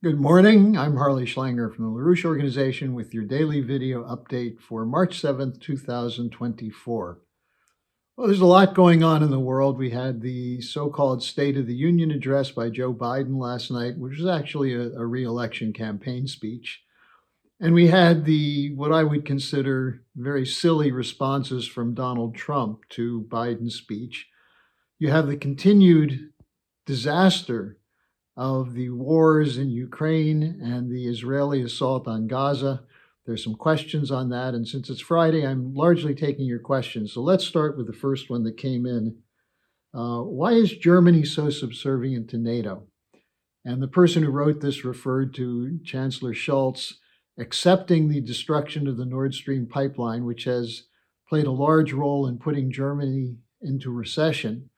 Good morning. I'm Harley Schlanger from the LaRouche Organization with your daily video update for March 7th, 2024. Well, there's a lot going on in the world. We had the so-called State of the Union address by Joe Biden last night, which was actually a re-election campaign speech. And we had what I would consider very silly responses from Donald Trump to Biden's speech. You have the continued disaster of the wars in Ukraine and the Israeli assault on Gaza. There's some questions on that, and since it's Friday, I'm largely taking your questions. So let's start with the first one that came in. Why is Germany so subservient to NATO? And the person who wrote this referred to Chancellor Scholz accepting the destruction of the Nord Stream pipeline, which has played a large role in putting Germany into recession.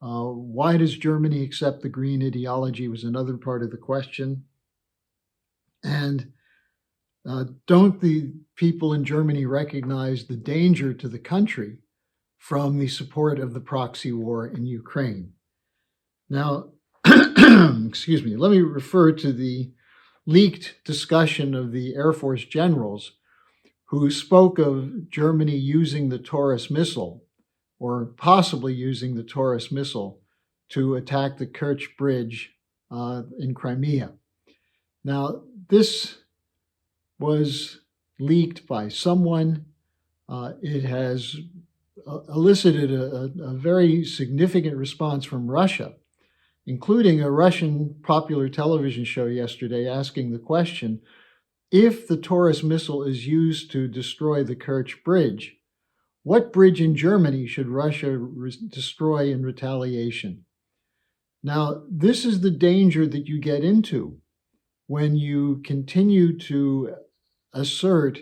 Why does Germany accept the green ideology was another part of the question. And don't the people in Germany recognize the danger to the country from the support of the proxy war in Ukraine? Now, excuse me, let me refer to the leaked discussion of the Air Force generals who spoke of Germany using the Taurus missile, or possibly using the Taurus missile to attack the Kerch Bridge in Crimea. Now, this was leaked by someone. It has elicited a very significant response from Russia, including a Russian popular television show yesterday asking the question, if the Taurus missile is used to destroy the Kerch Bridge, what bridge in Germany should Russia destroy in retaliation? Now, this is the danger that you get into when you continue to assert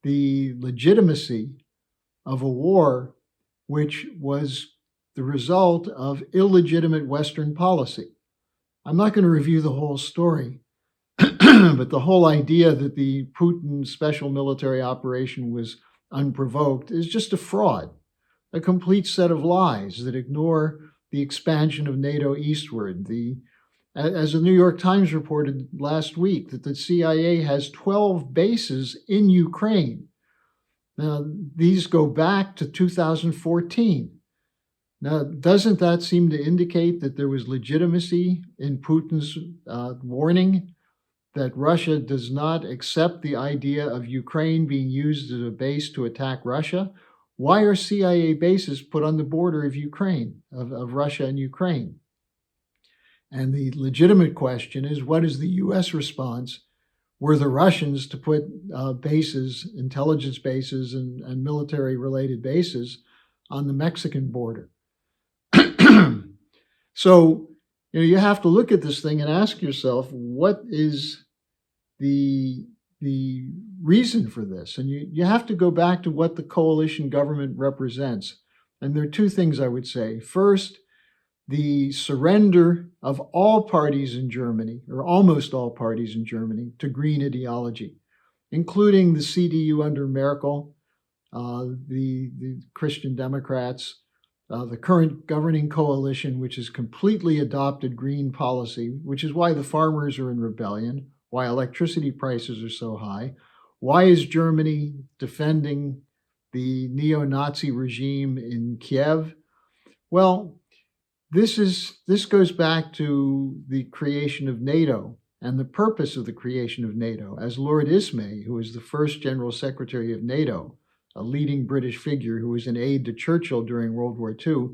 the legitimacy of a war which was the result of illegitimate Western policy. I'm not going to review the whole story, but the whole idea that the Putin special military operation was unprovoked is just a fraud, a complete set of lies that ignore the expansion of NATO eastward. As the New York Times reported last week, that the CIA has 12 bases in Ukraine. Now, these go back to 2014. Now, doesn't that seem to indicate that there was legitimacy in Putin's warning that Russia does not accept the idea of Ukraine being used as a base to attack Russia? Why are CIA bases put on the border of Ukraine, of Russia and Ukraine? And the legitimate question is, what is the U.S. response? Were the Russians to put bases, intelligence bases and military-related bases on the Mexican border? So, you have to look at this thing and ask yourself, what is the reason for this? And you have to go back to what the coalition government represents. And there are two things I would say. First, the surrender of all parties in Germany, or almost all parties in Germany, to green ideology, including the CDU under Merkel, the Christian Democrats, the current governing coalition, which has completely adopted green policy, which is why the farmers are in rebellion, why electricity prices are so high. Why is Germany defending the neo-Nazi regime in Kiev? Well, this goes back to the creation of NATO and the purpose of the creation of NATO. As Lord Ismay, who was the first General Secretary of NATO, a leading British figure who was an aide to Churchill during World War II,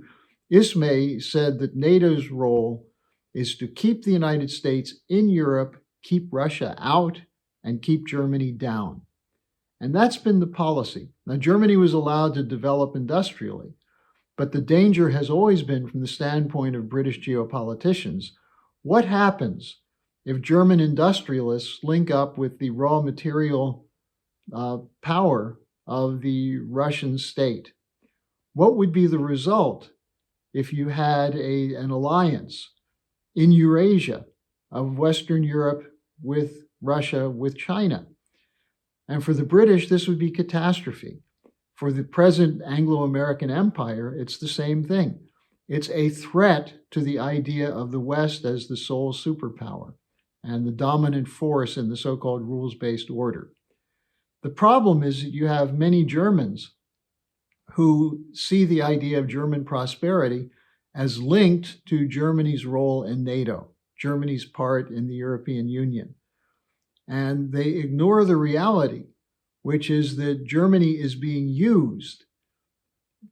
Ismay said that NATO's role is to keep the United States in Europe, keep Russia out, and keep Germany down. And that's been the policy. Now, Germany was allowed to develop industrially, but the danger has always been from the standpoint of British geopoliticians. What happens if German industrialists link up with the raw material power of the Russian state? What would be the result if you had an alliance in Eurasia of Western Europe with Russia, with China? And for the British, this would be catastrophe. For the present Anglo-American empire, it's the same thing. It's a threat to the idea of the West as the sole superpower. and the dominant force in the so-called rules-based order. The problem is that you have many Germans who see the idea of German prosperity as linked to Germany's role in NATO, Germany's part in the European Union. And they ignore the reality, which is that Germany is being used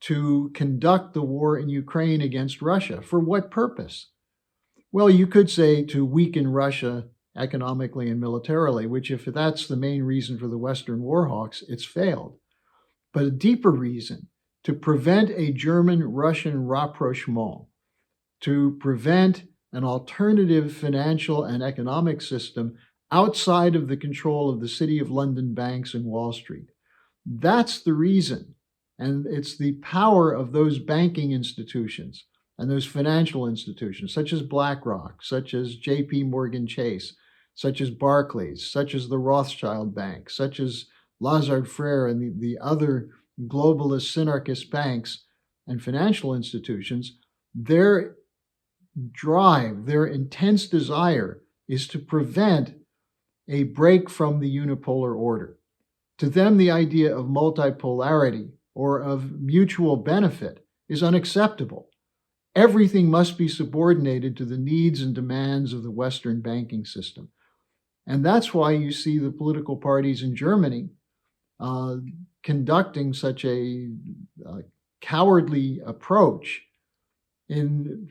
to conduct the war in Ukraine against Russia. For what purpose? Well, you could say to weaken Russia economically and militarily, which if that's the main reason for the Western war hawks, it's failed. But a deeper reason, to prevent a German-Russian rapprochement, to prevent an alternative financial and economic system outside of the control of the City of London banks and Wall Street. That's the reason. And it's the power of those banking institutions and those financial institutions, such as BlackRock, such as JP Morgan Chase, such as Barclays, such as the Rothschild Bank, such as Lazard Frères and the other globalist synarchist banks and financial institutions. Their drive, their intense desire is to prevent a break from the unipolar order. To them, the idea of multipolarity or of mutual benefit is unacceptable. Everything must be subordinated to the needs and demands of the Western banking system. And that's why you see the political parties in Germany conducting such a cowardly approach in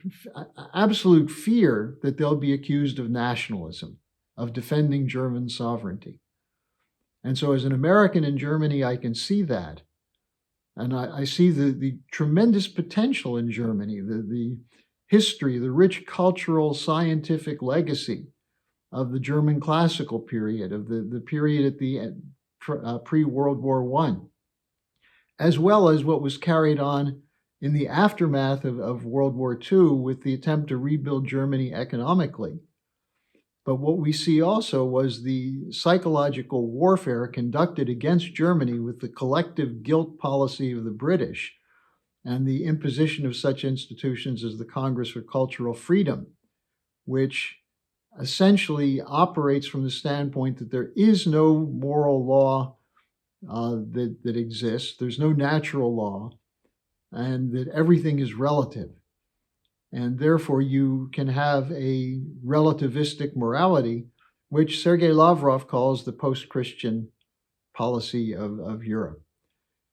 absolute fear that they'll be accused of nationalism, of defending German sovereignty. And so as an American in Germany, I can see that. And I see the tremendous potential in Germany, the history, the rich cultural, scientific legacy of the German classical period, of the period at the end, pre-World War I, as well as what was carried on in the aftermath of World War II with the attempt to rebuild Germany economically. But what we see also was the psychological warfare conducted against Germany with the collective guilt policy of the British and the imposition of such institutions as the Congress for Cultural Freedom, which essentially operates from the standpoint that there is no moral law that exists, there's no natural law, and that everything is relative. And therefore, you can have a relativistic morality, which Sergei Lavrov calls the post-Christian policy of Europe.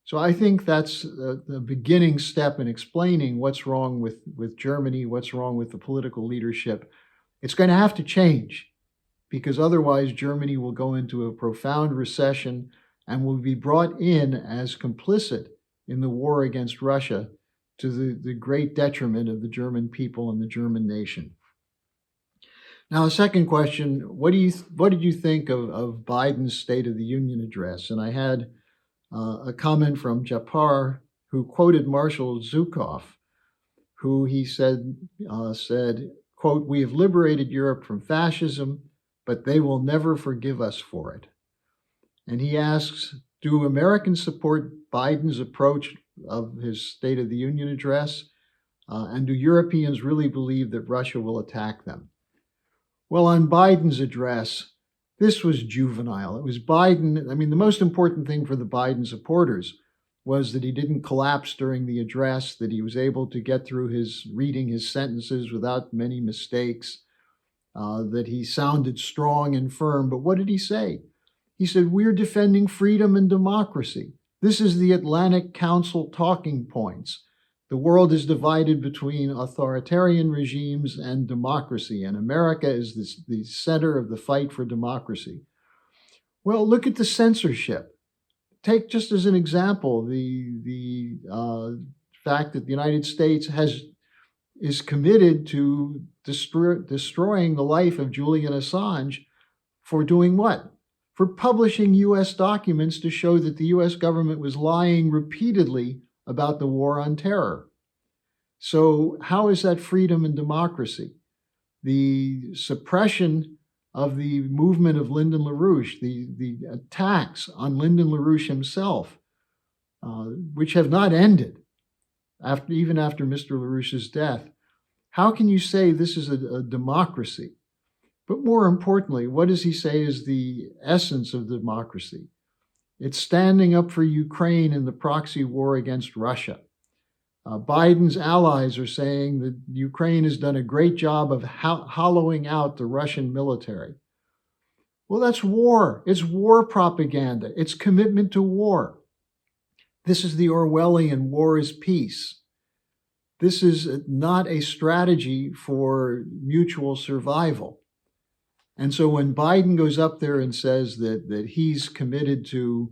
So I think that's the beginning step in explaining what's wrong with Germany, what's wrong with the political leadership. It's going to have to change, because otherwise Germany will go into a profound recession and will be brought in as complicit in the war against Russia, to the great detriment of the German people and the German nation. Now, a second question, what did you think of Biden's State of the Union address? And I had a comment from Japar, who quoted Marshal Zhukov, who he said, quote, "We have liberated Europe from fascism, but they will never forgive us for it." And he asks, do Americans support Biden's approach of his State of the Union address? And do Europeans really believe that Russia will attack them? Well, on Biden's address, this was juvenile. It was Biden. I mean, the most important thing for the Biden supporters was that he didn't collapse during the address, that he was able to get through reading his sentences without many mistakes, that he sounded strong and firm. But what did he say? He said, "We're defending freedom and democracy. This is the Atlantic Council talking points. The world is divided between authoritarian regimes and democracy, and America is the center of the fight for democracy." Well, look at the censorship. Take just as an example the fact that the United States is committed to destroying the life of Julian Assange for doing what? For publishing U.S. documents to show that the U.S. government was lying repeatedly about the war on terror. So how is that freedom and democracy? The suppression of the movement of Lyndon LaRouche, the attacks on Lyndon LaRouche himself, which have not ended even after Mr. LaRouche's death. How can you say this is a democracy? But more importantly, what does he say is the essence of democracy? It's standing up for Ukraine in the proxy war against Russia. Biden's allies are saying that Ukraine has done a great job of hollowing out the Russian military. Well, that's war. It's war propaganda. It's commitment to war. This is the Orwellian war is peace. This is not a strategy for mutual survival. And so when Biden goes up there and says that he's committed to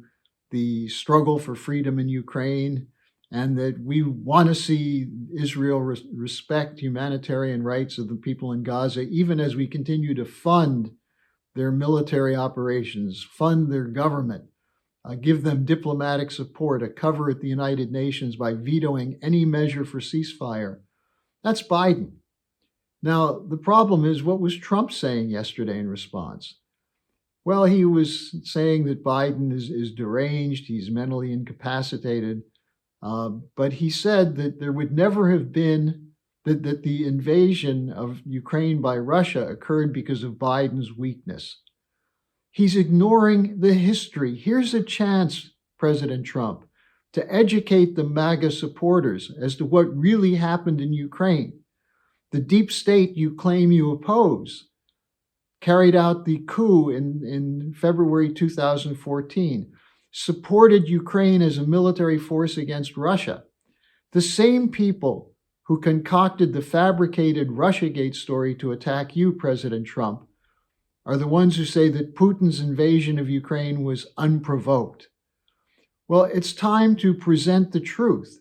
the struggle for freedom in Ukraine and that we want to see Israel respect humanitarian rights of the people in Gaza, even as we continue to fund their military operations, fund their government, give them diplomatic support, a cover at the United Nations by vetoing any measure for ceasefire. That's Biden. Now, the problem is, what was Trump saying yesterday in response? Well, he was saying that Biden is deranged, he's mentally incapacitated, but he said that there would never have been, that the invasion of Ukraine by Russia occurred because of Biden's weakness. He's ignoring the history. Here's a chance, President Trump, to educate the MAGA supporters as to what really happened in Ukraine. The deep state you claim you oppose carried out the coup in February 2014, supported Ukraine as a military force against Russia. The same people who concocted the fabricated Russiagate story to attack you, President Trump, are the ones who say that Putin's invasion of Ukraine was unprovoked. Well, it's time to present the truth.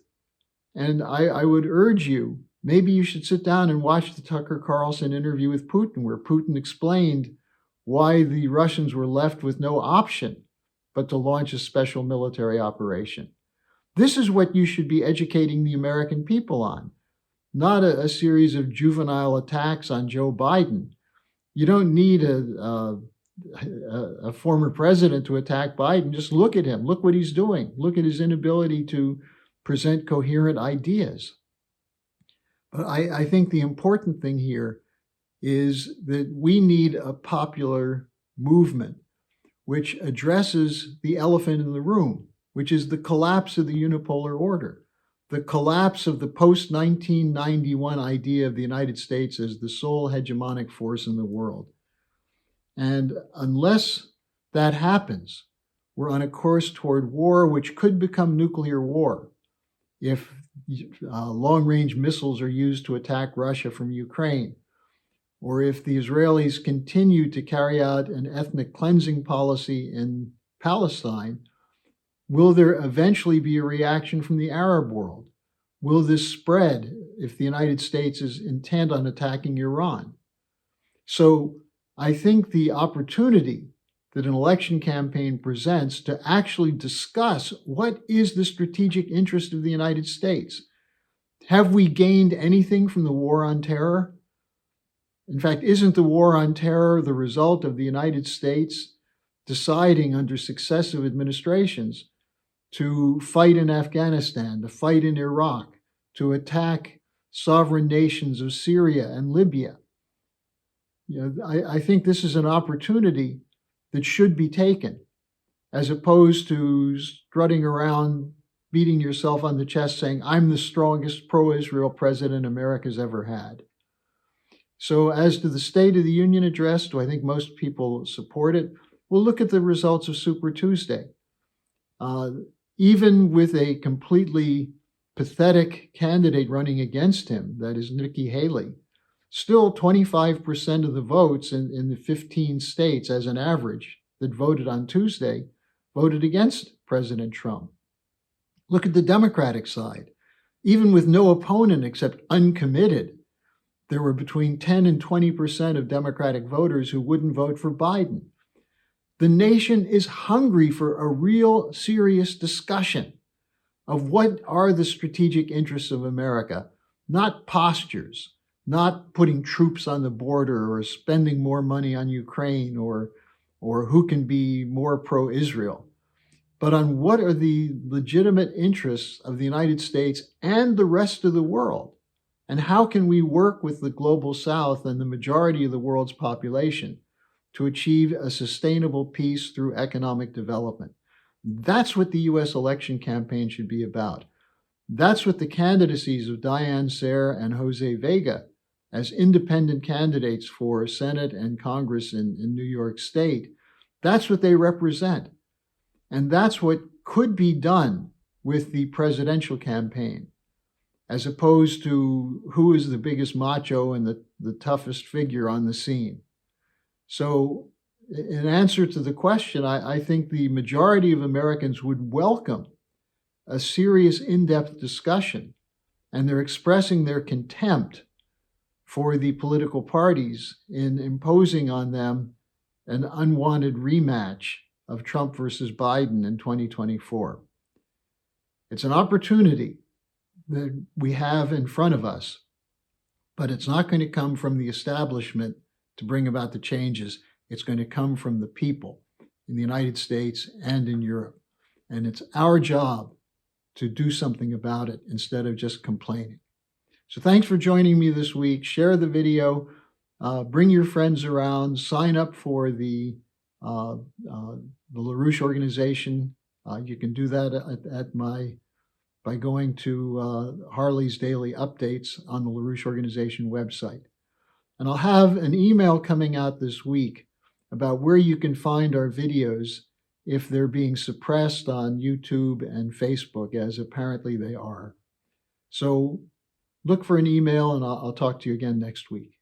And I would urge you, maybe you should sit down and watch the Tucker Carlson interview with Putin, where Putin explained why the Russians were left with no option but to launch a special military operation. This is what you should be educating the American people on, not a series of juvenile attacks on Joe Biden. You don't need a former president to attack Biden. Just look at him. Look what he's doing. Look at his inability to present coherent ideas. But I think the important thing here is that we need a popular movement which addresses the elephant in the room, which is the collapse of the unipolar order, the collapse of the post-1991 idea of the United States as the sole hegemonic force in the world. And unless that happens, we're on a course toward war, which could become nuclear war if long-range missiles are used to attack Russia from Ukraine, or if the Israelis continue to carry out an ethnic cleansing policy in Palestine. Will there eventually be a reaction from the Arab world? Will this spread if the United States is intent on attacking Iran? So I think the opportunity that an election campaign presents to actually discuss what is the strategic interest of the United States. Have we gained anything from the war on terror? In fact, isn't the war on terror the result of the United States deciding under successive administrations to fight in Afghanistan, to fight in Iraq, to attack sovereign nations of Syria and Libya? I think this is an opportunity that should be taken, as opposed to strutting around, beating yourself on the chest, saying, I'm the strongest pro-Israel president America's ever had. So as to the State of the Union address, do I think most people support it? Well, look at the results of Super Tuesday. Even with a completely pathetic candidate running against him, that is Nikki Haley, still 25% of the votes in the 15 states as an average that voted on Tuesday voted against President Trump. Look at the Democratic side. Even with no opponent except uncommitted, there were between 10 and 20% of Democratic voters who wouldn't vote for Biden. The nation is hungry for a real serious discussion of what are the strategic interests of America, not postures, not putting troops on the border or spending more money on Ukraine or who can be more pro-Israel, but on what are the legitimate interests of the United States and the rest of the world. And how can we work with the global South and the majority of the world's population to achieve a sustainable peace through economic development? That's what the US election campaign should be about. That's what the candidacies of Diane Sayre and Jose Vega as independent candidates for Senate and Congress in New York State, that's what they represent. And that's what could be done with the presidential campaign, as opposed to who is the biggest macho and the toughest figure on the scene. So in answer to the question, I think the majority of Americans would welcome a serious, in-depth discussion, and they're expressing their contempt for the political parties in imposing on them an unwanted rematch of Trump versus Biden in 2024. It's an opportunity that we have in front of us, but it's not going to come from the establishment to bring about the changes. It's going to come from the people in the United States and in Europe. And it's our job to do something about it instead of just complaining. So thanks for joining me this week. Share the video, bring your friends around, sign up for the LaRouche organization. You can do that by going to Harley's Daily Updates on the LaRouche organization website. And I'll have an email coming out this week about where you can find our videos if they're being suppressed on YouTube and Facebook, as apparently they are. So look for an email, and I'll talk to you again next week.